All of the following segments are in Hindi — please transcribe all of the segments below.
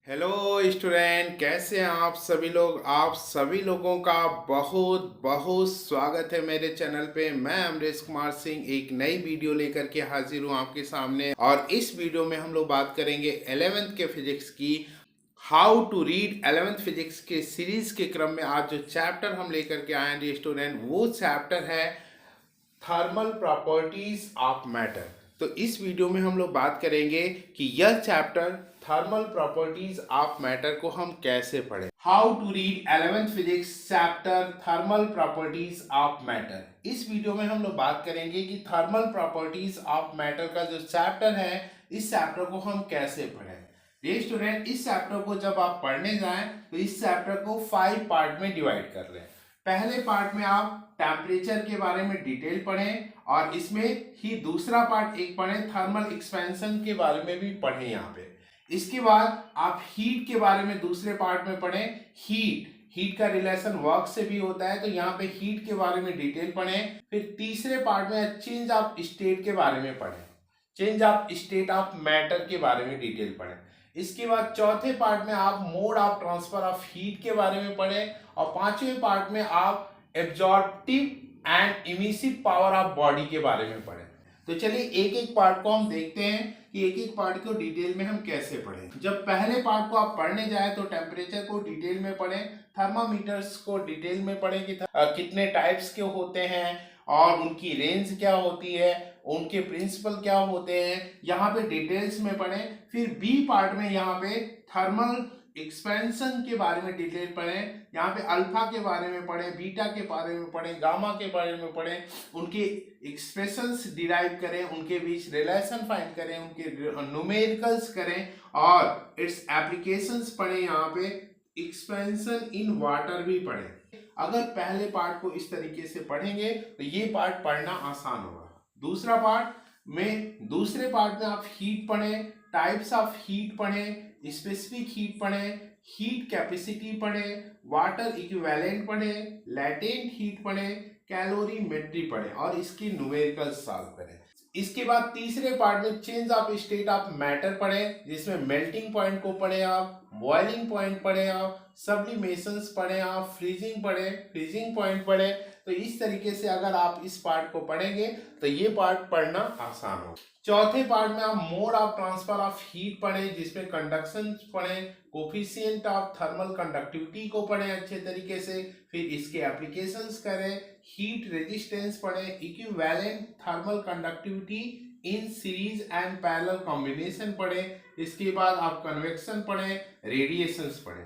हेलो स्टूडेंट, कैसे हैं आप सभी लोग। आप सभी लोगों का बहुत बहुत स्वागत है मेरे चैनल पे। मैं अमरीश कुमार सिंह एक नई वीडियो लेकर के हाजिर हूँ आपके सामने। और इस वीडियो में हम लोग बात करेंगे 11th के फिजिक्स की। How to read 11th physics के सीरीज के क्रम में आज जो चैप्टर हम लेकर के आए हैं स्टूडेंट, वो चैप्टर है थर्मल प्रॉपर्टीज ऑफ मैटर। तो इस वीडियो में हम लोग बात करेंगे कि यह chapter thermal properties of matter को हम कैसे पढ़ें। How to read 11th physics chapter thermal properties of matter. इस वीडियो में हम लोग बात करेंगे कि थर्मल प्रॉपर्टीज ऑफ मैटर का जो चैप्टर है, इस चैप्टर को हम कैसे पढ़ें। ये स्टूडेंट, इस चैप्टर को जब आप पढ़ने जाएं तो इस चैप्टर को 5 पार्ट में डिवाइड कर लें। पहले पार्ट में आप टेम्परेचर के बारे में डिटेल पढ़ें और इसमें ही दूसरा पार्ट एक पढ़ें, थर्मल एक्सपेंशन के बारे में भी पढ़ें यहाँ पे। इसके बाद आप हीट के बारे में दूसरे पार्ट में पढ़ें। हीट का रिलेशन वर्क से भी होता है, तो यहाँ पे हीट के बारे में डिटेल पढ़ें। फिर तीसरे पार्ट में चेंज ऑफ स्टेट के बारे में पढ़ें, change of state of matter के बारे में डिटेल पढ़ें। इसके बाद चौथे पार्ट में आप mode of transfer of heat के बारे में पढ़ें और पांचवें पार्ट में आप absorptive and emissive power of body के बारे में पढ़ें। तो चलिए एक एक पार्ट को हम देखते हैं कि एक एक पार्ट को डिटेल में हम कैसे पढ़ें। जब पहले पार्ट को आप पढ़ने जाए तो टेम्परेचर को डिटेल में पढ़ें, थर्मामीटर्स को डिटेल में पढ़ें कि कितने टाइप्स के होते हैं और उनकी रेंज क्या होती है, उनके प्रिंसिपल क्या होते हैं, यहाँ पे डिटेल्स में पढ़ें। फिर बी पार्ट में यहाँ पे थर्मल एक्सपेंशन के बारे में डिटेल पढ़ें, यहाँ पे अल्फा के बारे में पढ़ें, बीटा के बारे में पढ़ें, गामा के बारे में पढ़ें, उनके एक्सप्रेशंस डिराइव करें, उनके बीच रिलेशन फाइंड करें, उनके न्यूमेरिकल्स करें और इट्स एप्लीकेशंस पढ़ें। यहाँ पे एक्सपेंशन इन वाटर भी पढ़ें। अगर पहले पार्ट को इस तरीके से पढ़ेंगे तो ये पार्ट पढ़ना आसान होगा। दूसरे पार्ट में आप हीट पढ़ें, टाइप्स ऑफ हीट पढ़ें, स्पेसिफिक हीट पढ़ें, हीट कैपेसिटी पढ़ें, वाटर इक्विवेलेंट पढ़ें, लैटेंट हीट पढ़ें, कैलोरीमेट्री पढ़ें और इसकी न्यूमेरिकल सॉल्व करें। इसके बाद तीसरे पार्ट में change of state of matter पढ़ें, जिसमें मेल्टिंग पॉइंट को पढ़ें आप, बॉइलिंग पॉइंट पढ़ें आप, सब्लिमेशंस पढ़ें आप, फ्रीजिंग पढ़ें, फ्रीजिंग पॉइंट पढ़ें। तो इस तरीके से अगर आप इस पार्ट को पढ़ेंगे तो ये पार्ट पढ़ना आसान हो। चौथे पार्ट में आप mode of transfer of heat पढ़ें, जिसमें कंडक्शन पढ़ें, कोफिशिएंट ऑफ थर्मल कंडक्टिविटी को पढ़ें अच्छे तरीके से। फिर इसके एप्लीकेशंस करें, हीट रेजिस्टेंस पढ़ें, equivalent thermal conductivity in series and parallel combination पढ़ें। इसके बाद आप कन्वेक्शन पढ़ें, रेडिएशंस पढ़ें।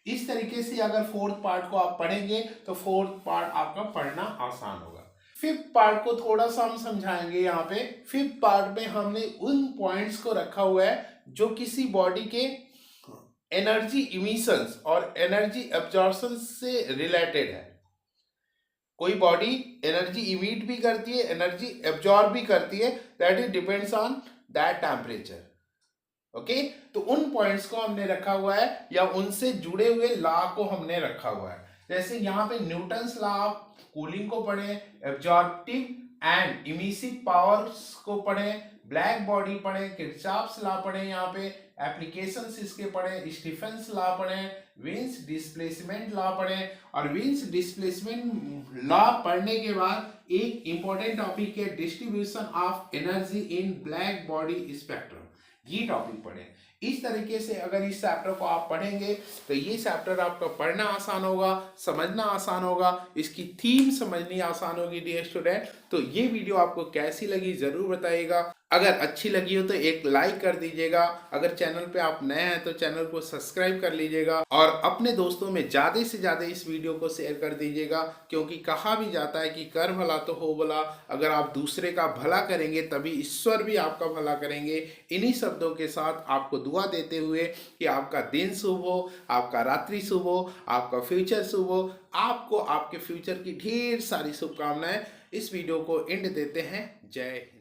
इस तरीके से अगर फोर्थ पार्ट को आप पढ़ेंगे तो फोर्थ पार्ट आपका पढ़ना आसान होगा। फिफ्थ पार्ट को थोड़ा सा हम समझाएंगे। यहाँ पे फिफ्थ पार्ट में हमने उन पॉइंट्स को रखा हुआ है जो किसी बॉडी के एनर्जी इमिशंस और एनर्जी एब्जॉर्प्शन से रिलेटेड है। कोई बॉडी एनर्जी इमिट भी करती है, एनर्जी एब्जॉर्ब भी करती है, that is depends on that temperature. Okay, तो उन पॉइंट्स को हमने रखा हुआ है या उनसे जुड़े हुए लॉ को हमने रखा हुआ है। जैसे यहाँ पे न्यूटन्स लॉ ऑफ कूलिंग को पढ़ें, एब्जॉर्प्टिव एंड इमिसिव पावर्स को पढ़ें, ब्लैक बॉडी पढ़ें, किरचॉफ्स लॉ पढ़ें, यहाँ पे एप्लीकेशंस इसके पढ़ें, स्टीफेंस लॉ पढ़ें, विंस डिस्प्लेसमेंट लॉ पढ़ें। और विंस डिस्प्लेसमेंट लॉ पढ़ने के बाद एक इंपॉर्टेंट टॉपिक है distribution of energy in black body spectrum, ये टॉपिक पढ़ें। इस तरीके से अगर इस चैप्टर को आप पढ़ेंगे तो ये चैप्टर आपका पढ़ना आसान होगा, समझना आसान होगा, इसकी थीम समझनी आसान होगी डियर स्टूडेंट। तो ये वीडियो आपको कैसी लगी जरूर बताइएगा। अगर अच्छी लगी हो तो एक लाइक कर दीजिएगा। अगर चैनल पे आप नए हैं तो चैनल को सब्सक्राइब कर लीजिएगा और अपने दोस्तों में ज़्यादा से ज़्यादा इस वीडियो को शेयर कर दीजिएगा, क्योंकि कहा भी जाता है कि कर भला तो हो भला। अगर आप दूसरे का भला करेंगे तभी ईश्वर भी आपका भला करेंगे। इन्हीं शब्दों के साथ आपको दुआ देते हुए कि आपका दिन शुभ हो, आपका रात्रि शुभ हो, आपका फ्यूचर शुभ हो, आपको आपके फ्यूचर की ढेर सारी शुभकामनाएं। इस वीडियो को एंड देते हैं। जय हिंद।